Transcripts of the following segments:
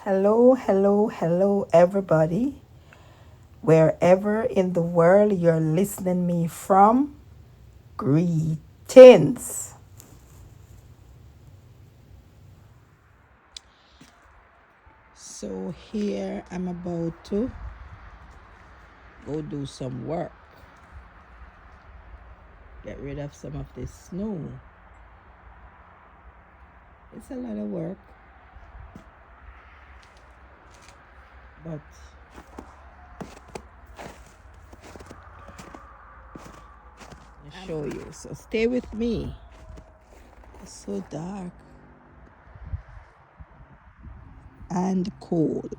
Hello, hello, hello, everybody. Wherever in the world you're listening me from, greetings. So here I'm about to go do some work. Get rid of some of this snow. It's a lot of work, but I'll show you. So stay with me. It's so dark and cold.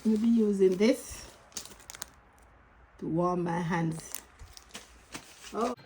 I'm gonna be using this to warm my hands. Oh.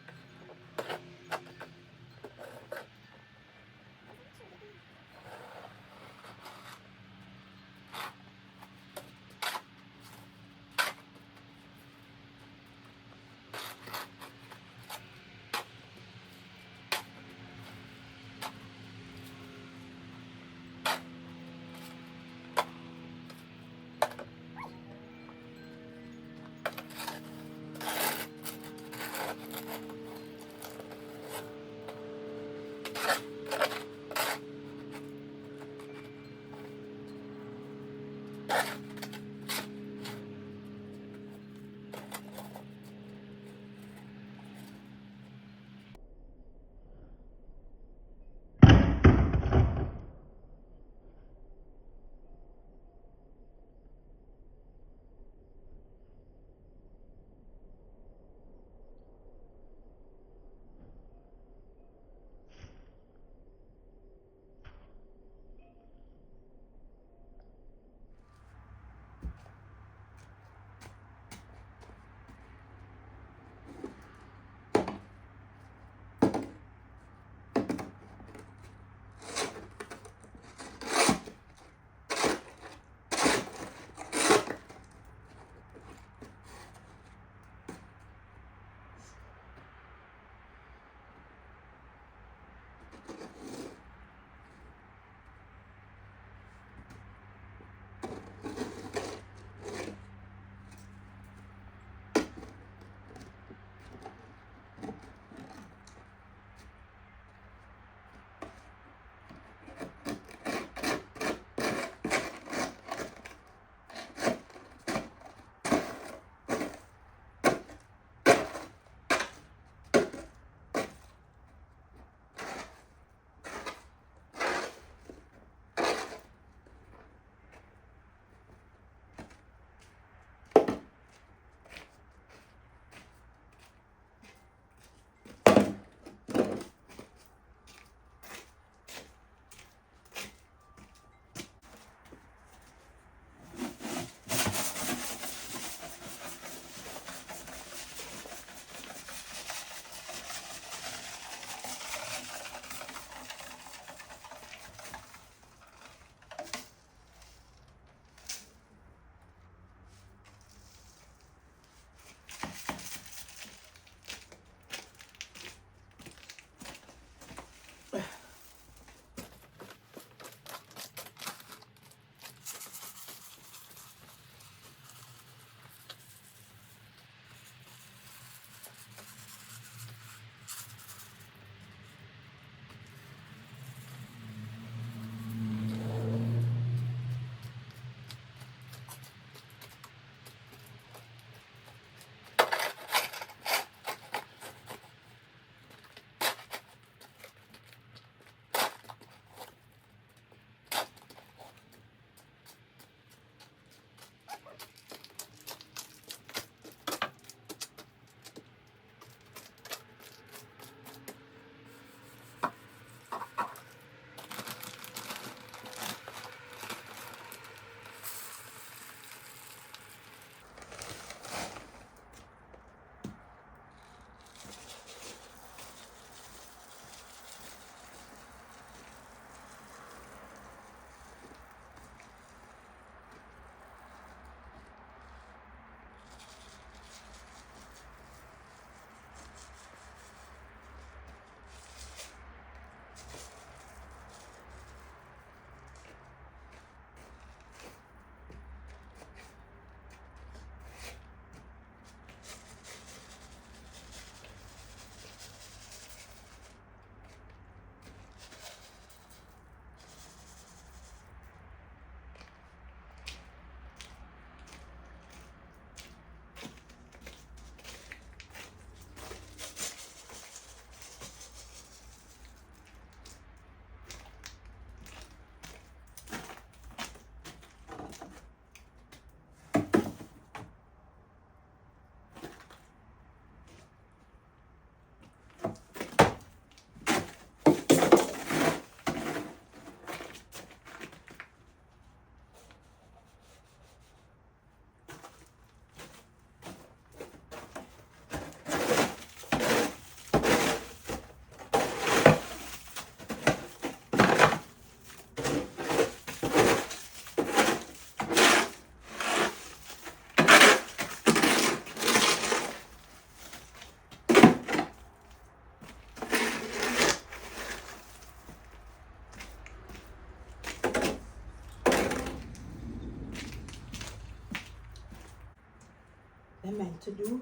to do.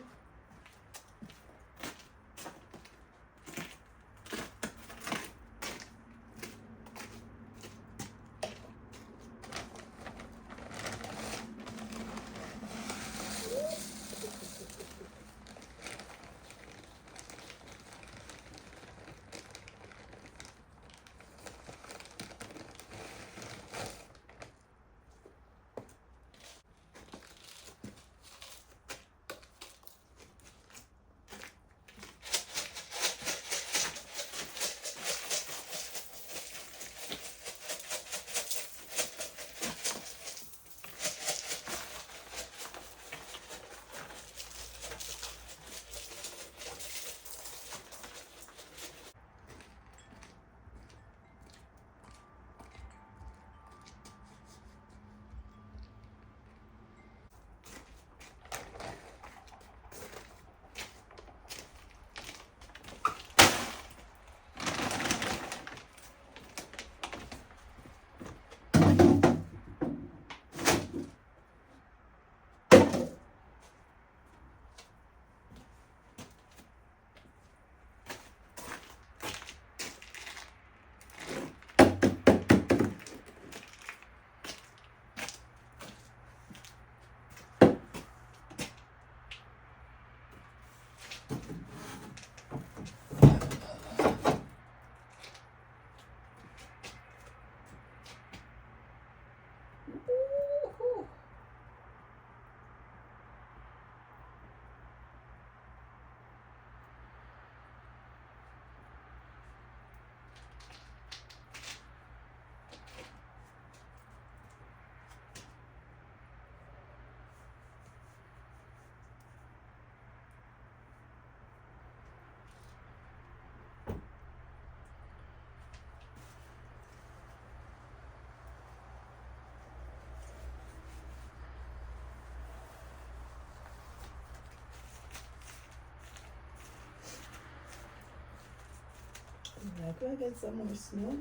I could get some more snow.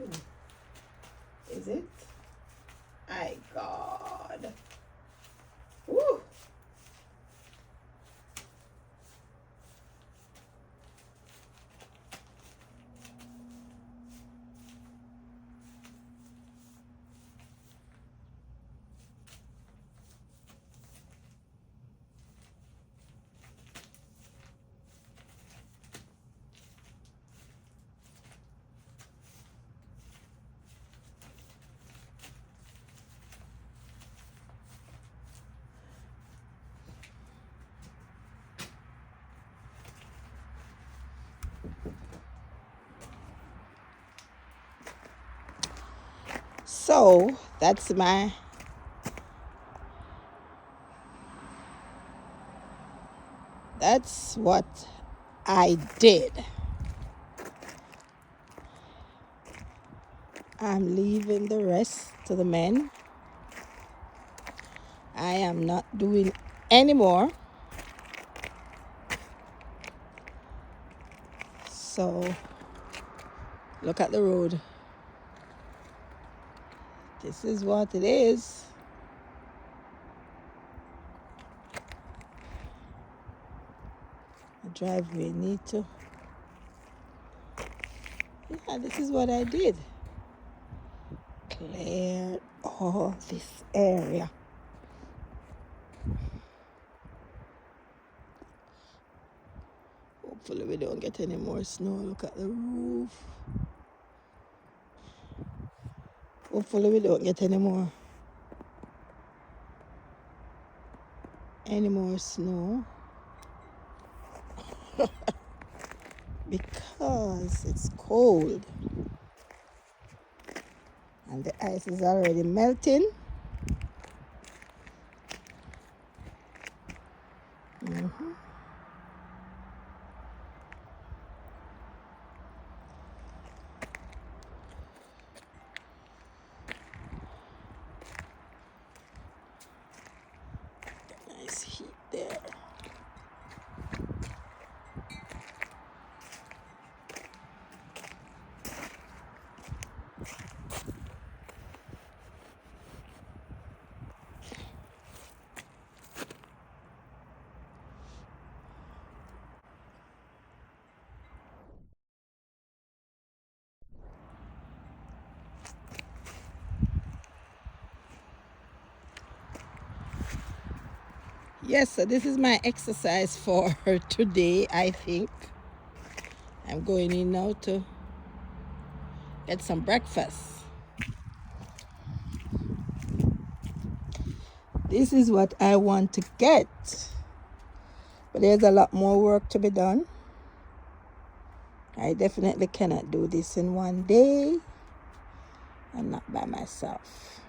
Is it? My God. Woo! So that's what I did. I'm leaving the rest to the men. I am not doing anymore. So look at the road. This is what it is. The driveway need to. Yeah, this is what I did. Clear all this area. Hopefully we don't get any more snow. Look at the roof. Hopefully we don't get any more snow. Because it's cold. And the ice is already melting. Nice heat there. Yes, so this is my exercise for today. I think I'm going in now to get some breakfast. This is what I want to get, but there's a lot more work to be done. I definitely cannot do this in one day. I'm not by myself.